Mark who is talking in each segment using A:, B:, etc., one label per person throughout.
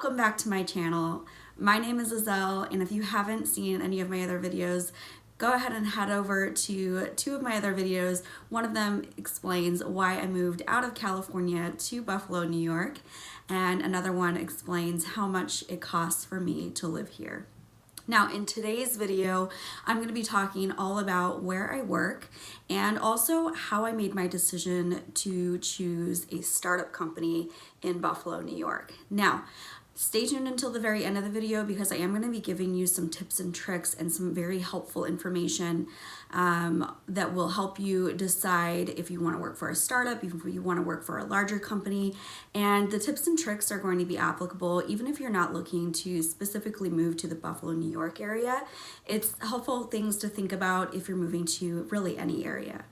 A: Welcome back to my channel. My name is Azelle, and if you haven't seen any of my other videos, go ahead and head over to two of my other videos. One of them explains why I moved out of California to Buffalo, New York, and another one explains how much it costs for me to live here. Now, in today's video, I'm going to be talking all about where I work and also how I made my decision to choose a startup company in Buffalo, New York. Now, stay tuned until the very end of the video because I am going to be giving you some tips and tricks and some very helpful information that will help you decide if you want to work for a startup, if you want to work for a larger company. And the tips and tricks are going to be applicable even if you're not looking to specifically move to the Buffalo, New York area. It's helpful things to think about if you're moving to really any area.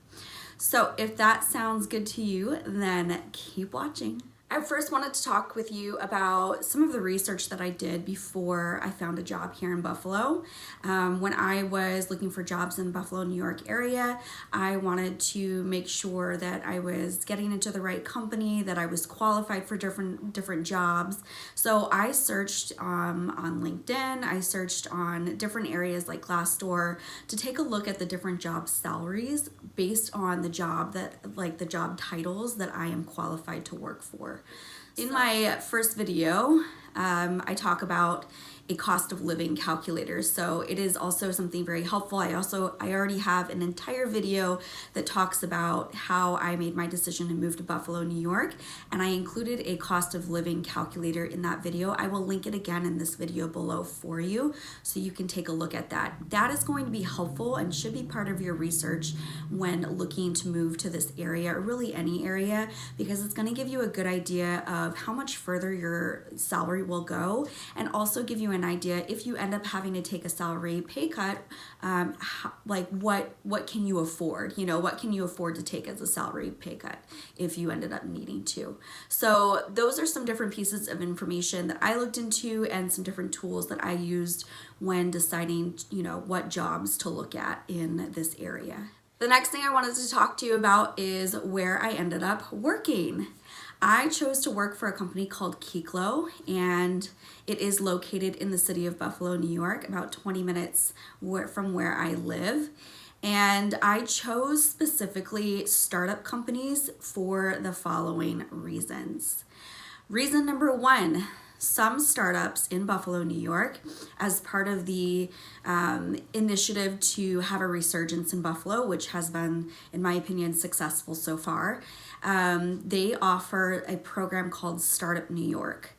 A: So if that sounds good to you, then keep watching. I first wanted to talk with you about some of the research that I did before I found a job here in Buffalo. When I was looking for jobs in the Buffalo, New York area, I wanted to make sure that I was getting into the right company, that I was qualified for different jobs. So I searched on LinkedIn, I searched on different areas like Glassdoor to take a look at the different job salaries based on the job the job titles that I am qualified to work for. In my first video, I talk about a cost of living calculator. So it is also something very helpful. I already have an entire video that talks about how I made my decision to move to Buffalo, New York, and I included a cost of living calculator in that video. I will link it again in this video below for you so you can take a look at that. That is going to be helpful and should be part of your research when looking to move to this area or really any area, because it's going to give you a good idea of how much further your salary will go and also give you an idea if you end up having to take a salary pay cut, like what can you afford? You know, what can you afford to take as a salary pay cut if you ended up needing to? So those are some different pieces of information that I looked into and some different tools that I used when deciding, you know, what jobs to look at in this area. The next thing I wanted to talk to you about is where I ended up working. I chose to work for a company called Kiklo, and it is located in the city of Buffalo, New York, about 20 minutes from where I live. And I chose specifically startup companies for the following reasons. Reason number one, some startups in Buffalo, New York, as part of the initiative to have a resurgence in Buffalo, which has been, in my opinion, successful so far, they offer a program called Startup New York.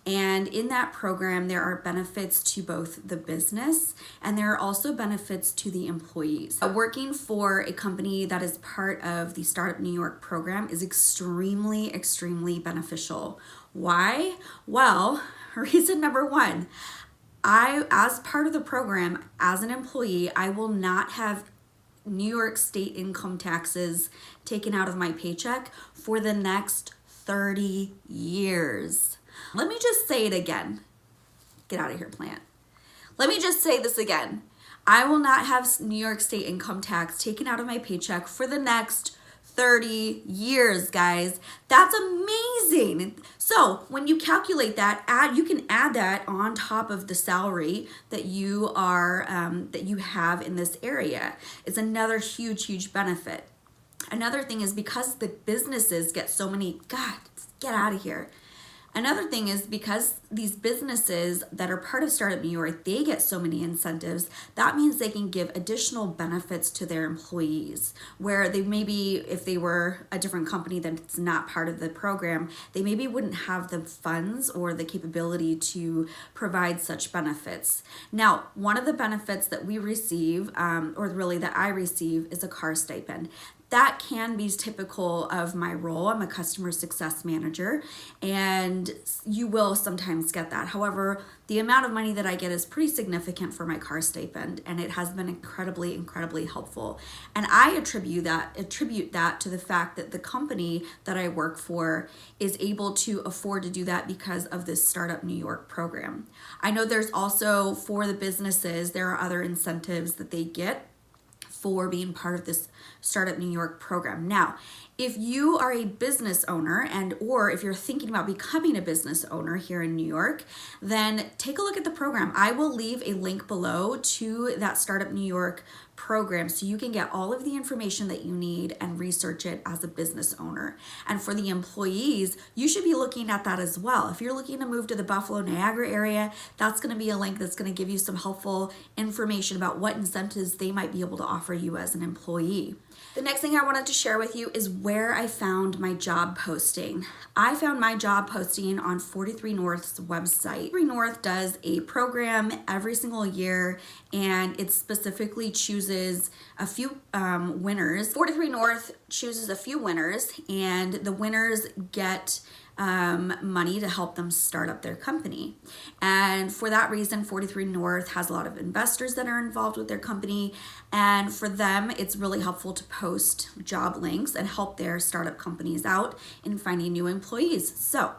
A: And in that program, there are benefits to both the business and there are also benefits to the employees. Working for a company that is part of the Startup New York program is extremely, extremely beneficial. Why? Well, reason number one, as part of the program, as an employee, I will not have New York State income taxes taken out of my paycheck for the next 30 years. Let me just say it again. Get out of here, plant. Let me just say this again. I will not have New York State income tax taken out of my paycheck for the next 30 years, guys. That's amazing. So when you calculate that, you can add that on top of the salary that you have in this area. It's another huge, huge benefit. Another thing is because the businesses get so many, God, get out of here. Another thing is because these businesses that are part of Startup New York, they get so many incentives, that means they can give additional benefits to their employees, where they maybe, if they were a different company that's not part of the program, they maybe wouldn't have the funds or the capability to provide such benefits. Now, one of the benefits that we receive, or really that I receive, is a car stipend. That can be typical of my role. I'm a customer success manager, and you will sometimes get that. However, the amount of money that I get is pretty significant for my car stipend, and it has been incredibly, incredibly helpful. And I attribute that to the fact that the company that I work for is able to afford to do that because of this Startup New York program. I know there's also, for the businesses, there are other incentives that they get for being part of this Startup New York program. Now, if you are a business owner or if you're thinking about becoming a business owner here in New York, then take a look at the program. I will leave a link below to that Startup New York program so you can get all of the information that you need and research it as a business owner. And for the employees, you should be looking at that as well. If you're looking to move to the Buffalo, Niagara area, that's going to be a link that's going to give you some helpful information about what incentives they might be able to offer you as an employee. The next thing I wanted to share with you is where I found my job posting. I found my job posting on 43 North's website. 43 North does a program every single year, and it specifically chooses a few winners. 43 North chooses a few winners, and the winners get money to help them start up their company. And for that reason, 43 North has a lot of investors that are involved with their company. And for them, it's really helpful to post job links and help their startup companies out in finding new employees. So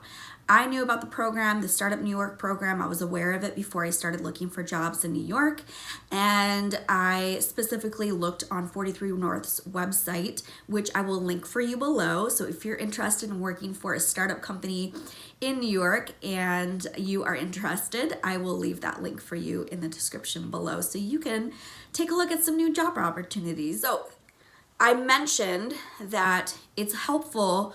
A: I knew about the program, the Startup New York program. I was aware of it before I started looking for jobs in New York. And I specifically looked on 43 North's website, which I will link for you below. So if you're interested in working for a startup company in New York and you are interested, I will leave that link for you in the description below so you can take a look at some new job opportunities. So I mentioned that it's helpful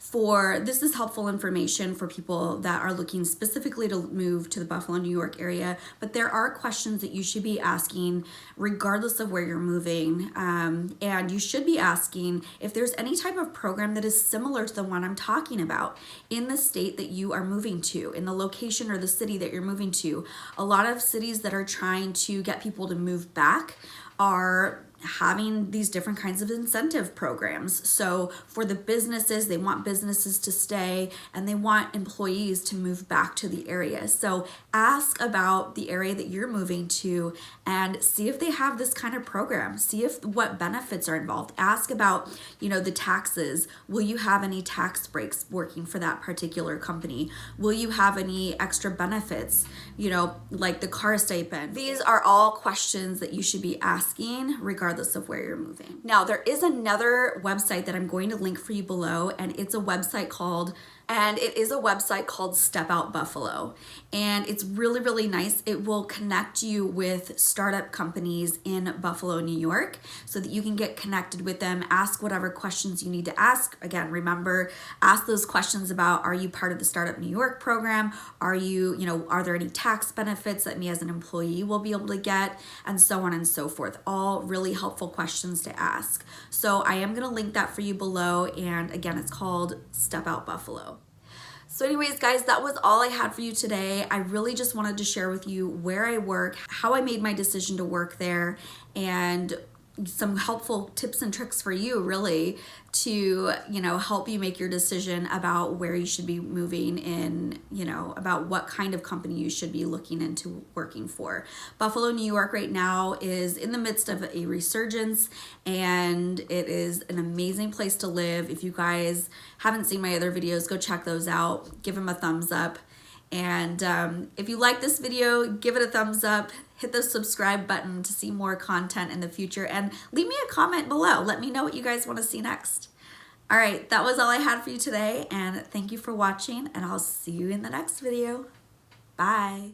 A: this is helpful information for people that are looking specifically to move to the Buffalo, New York area, but there are questions that you should be asking regardless of where you're moving. And you should be asking if there's any type of program that is similar to the one I'm talking about in the state that you are moving to, in the location or the city that you're moving to. A lot of cities that are trying to get people to move back are having these different kinds of incentive programs. So for the businesses, they want businesses to stay and they want employees to move back to the area. So ask about the area that you're moving to and see if they have this kind of program. See if what benefits are involved. Ask about, the taxes. Will you have any tax breaks working for that particular company? Will you have any extra benefits, like the car stipend? These are all questions that you should be asking regardless of where you're moving. Now, there is another website that I'm going to link for you below, and it's a website called Step Out Buffalo. And it's really, really nice. It will connect you with startup companies in Buffalo, New York, so that you can get connected with them, ask whatever questions you need to ask. Again, remember, ask those questions about, are you part of the Startup New York program? Are there any tax benefits that me as an employee will be able to get? And so on and so forth. All really helpful questions to ask. So I am gonna link that for you below. And again, it's called Step Out Buffalo. So anyways, guys, that was all I had for you today. I really just wanted to share with you where I work, how I made my decision to work there, and some helpful tips and tricks for you really to, help you make your decision about where you should be moving in, about what kind of company you should be looking into working for. Buffalo, New York right now is in the midst of a resurgence, and it is an amazing place to live. If you guys haven't seen my other videos, go check those out. Give them a thumbs up. And if you like this video, give it a thumbs up, hit the subscribe button to see more content in the future, and leave me a comment below. Let me know what you guys want to see next. All right, that was all I had for you today, and thank you for watching, and I'll see you in the next video. Bye.